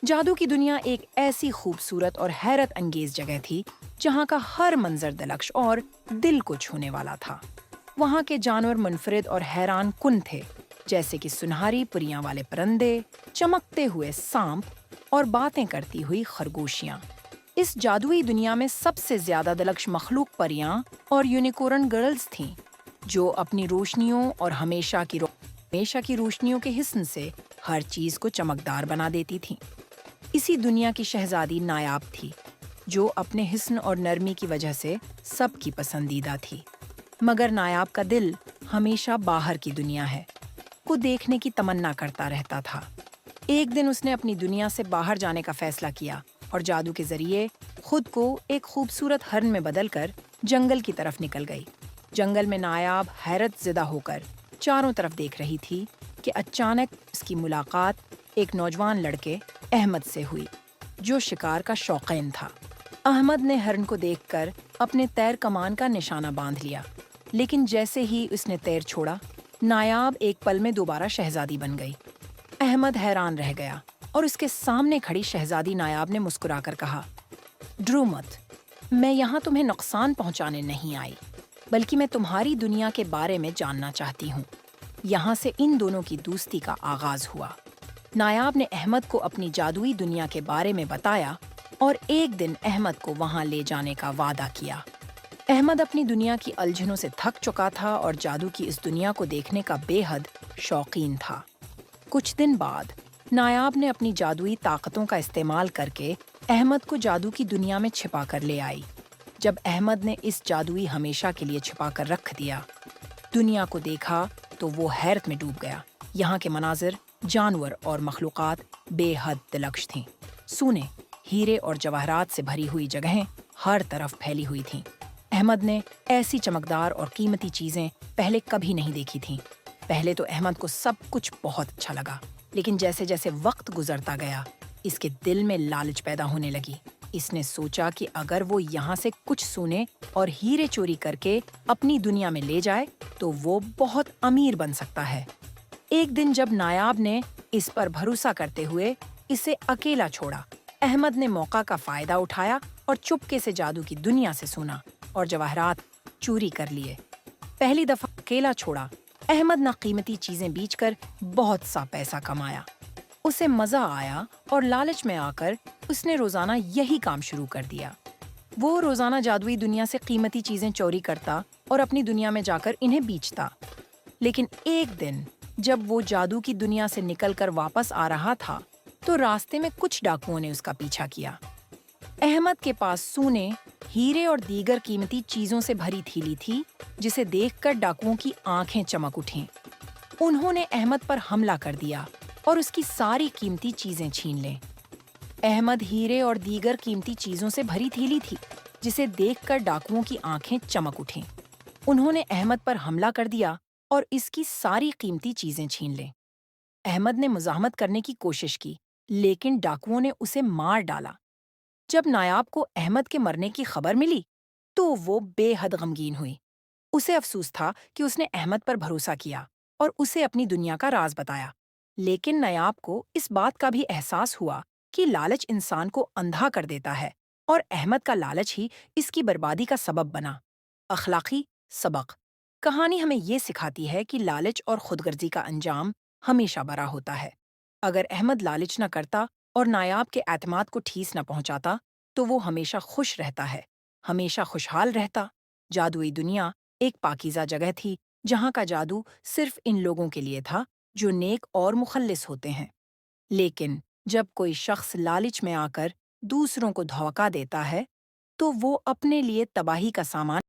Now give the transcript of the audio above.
جادو کی دنیا ایک ایسی خوبصورت اور حیرت انگیز جگہ تھی جہاں کا ہر منظر دلکش اور دل کو چھونے والا تھا۔ وہاں کے جانور منفرد اور حیران کن تھے، جیسے کہ سنہری پریاں والے پرندے، چمکتے ہوئے سانپ اور باتیں کرتی ہوئی خرگوشیاں۔ اس جادوئی دنیا میں سب سے زیادہ دلکش مخلوق پریاں اور یونیکورن گرلز تھیں، جو اپنی روشنیوں اور ہمیشہ کی روشنیوں کے حسن سے ہر چیز کو چمکدار بنا دیتی تھیں۔ اسی دنیا کی شہزادی نایاب تھی، جو اپنے حسن اور نرمی کی وجہ سے سب کی پسندیدہ تھی۔ مگر نایاب کا دل ہمیشہ باہر کی دنیا ہے کو دیکھنے کی تمنا کرتا رہتا تھا۔ ایک دن اس نے اپنی دنیا سے باہر جانے کا فیصلہ کیا اور جادو کے ذریعے خود کو ایک خوبصورت ہرن میں بدل کر جنگل کی طرف نکل گئی۔ جنگل میں نایاب حیرت زدہ ہو کر چاروں طرف دیکھ رہی تھی کہ اچانک اس کی ملاقات ایک نوجوان لڑکے احمد سے ہوئی، جو شکار کا شوقین تھا۔ احمد نے ہرن کو دیکھ کر اپنے تیر کمان کا نشانہ باندھ لیا، لیکن جیسے ہی اس نے تیر چھوڑا، نایاب ایک پل میں دوبارہ شہزادی بن گئی۔ احمد حیران رہ گیا اور اس کے سامنے کھڑی شہزادی نایاب نے مسکرا کر کہا، ڈرو مت، میں یہاں تمہیں نقصان پہنچانے نہیں آئی، بلکہ میں تمہاری دنیا کے بارے میں جاننا چاہتی ہوں۔ یہاں سے ان دونوں کی دوستی کا آغاز ہوا۔ نایاب نے احمد کو اپنی جادوئی دنیا کے بارے میں بتایا اور ایک دن احمد کو وہاں لے جانے کا وعدہ کیا۔ احمد اپنی دنیا کی الجھنوں سے تھک چکا تھا اور جادو کی اس دنیا کو دیکھنے کا بے حد شوقین تھا۔ کچھ دن بعد نایاب نے اپنی جادوئی طاقتوں کا استعمال کر کے احمد کو جادو کی دنیا میں چھپا کر لے آئی۔ جب احمد نے اس جادوئی ہمیشہ کے لیے چھپا کر رکھ دیا، دنیا کو دیکھا تو وہ حیرت میں ڈوب گیا۔ یہاں کے مناظر، جانور اور مخلوقات بے حد دلکش تھیں۔ سونے، ہیرے اور جواہرات سے بھری ہوئی جگہیں ہر طرف پھیلی ہوئی تھیں۔ احمد نے ایسی چمکدار اور قیمتی چیزیں پہلے کبھی نہیں دیکھی تھیں۔ پہلے تو احمد کو سب کچھ بہت اچھا لگا، لیکن جیسے جیسے وقت گزرتا گیا، اس کے دل میں لالچ پیدا ہونے لگی۔ اس نے سوچا کہ اگر وہ یہاں سے کچھ سونے اور ہیرے چوری کر کے اپنی دنیا میں لے جائے تو وہ بہت امیر بن سکتا ہے۔ ایک دن جب نایاب نے اس پر بھروسہ کرتے ہوئے اسے اکیلا چھوڑا، احمد نے موقع کا فائدہ اٹھایا اور چپکے سے جادو کی دنیا سے سونا اور جواہرات چوری کر لیے۔ پہلی دفعہ اکیلا چھوڑا، احمد نہ قیمتی چیزیں بیچ کر بہت سا پیسہ کمایا۔ اسے مزہ آیا اور لالچ میں آ کر اس نے روزانہ یہی کام شروع کر دیا۔ وہ روزانہ جادوئی دنیا سے قیمتی چیزیں چوری کرتا اور اپنی دنیا میں جا کر انہیں بیچتا۔ لیکن ایک دن جب وہ جادو کی دنیا سے نکل کر واپس آ رہا تھا تو راستے میں کچھ ڈاکوؤں نے اس کا پیچھا کیا۔ احمد کے پاس سونے، ہیرے اور دیگر قیمتی چیزوں سے بھری تھیلی تھی، جسے دیکھ کر ڈاکوؤں کی آنکھیں چمک اٹھیں۔ انہوں نے احمد پر حملہ کر دیا اور اس کی ساری قیمتی چیزیں چھین لیں۔ احمد ہیرے اور دیگر قیمتی چیزوں سے بھری تھیلی تھی، جسے دیکھ کر ڈاکوؤں کی آنکھیں چمک اٹھیں۔ انہوں نے احمد پر حملہ کر دیا اور اس کی ساری قیمتی چیزیں چھین لیں۔ احمد نے مزاحمت کرنے کی کوشش کی، لیکن ڈاکوؤں نے اسے مار ڈالا۔ جب نایاب کو احمد کے مرنے کی خبر ملی تو وہ بے حد غمگین ہوئی۔ اسے افسوس تھا کہ اس نے احمد پر بھروسہ کیا اور اسے اپنی دنیا کا راز بتایا، لیکن نایاب کو اس بات کا بھی احساس ہوا کہ لالچ انسان کو اندھا کر دیتا ہے اور احمد کا لالچ ہی اس کی بربادی کا سبب بنا۔ اخلاقی سبق: کہانی ہمیں یہ سکھاتی ہے کہ لالچ اور خود غرضی کا انجام ہمیشہ برا ہوتا ہے۔ اگر احمد لالچ نہ کرتا اور نایاب کے اعتماد کو ٹھیس نہ پہنچاتا تو وہ ہمیشہ خوش رہتا ہے، ہمیشہ خوشحال رہتا۔ جادوئی دنیا ایک پاکیزہ جگہ تھی جہاں کا جادو صرف ان لوگوں کے لیے تھا جو نیک اور مخلص ہوتے ہیں۔ لیکن جب کوئی شخص لالچ میں آ کر دوسروں کو دھوکہ دیتا ہے تو وہ اپنے لیے تباہی کا سامان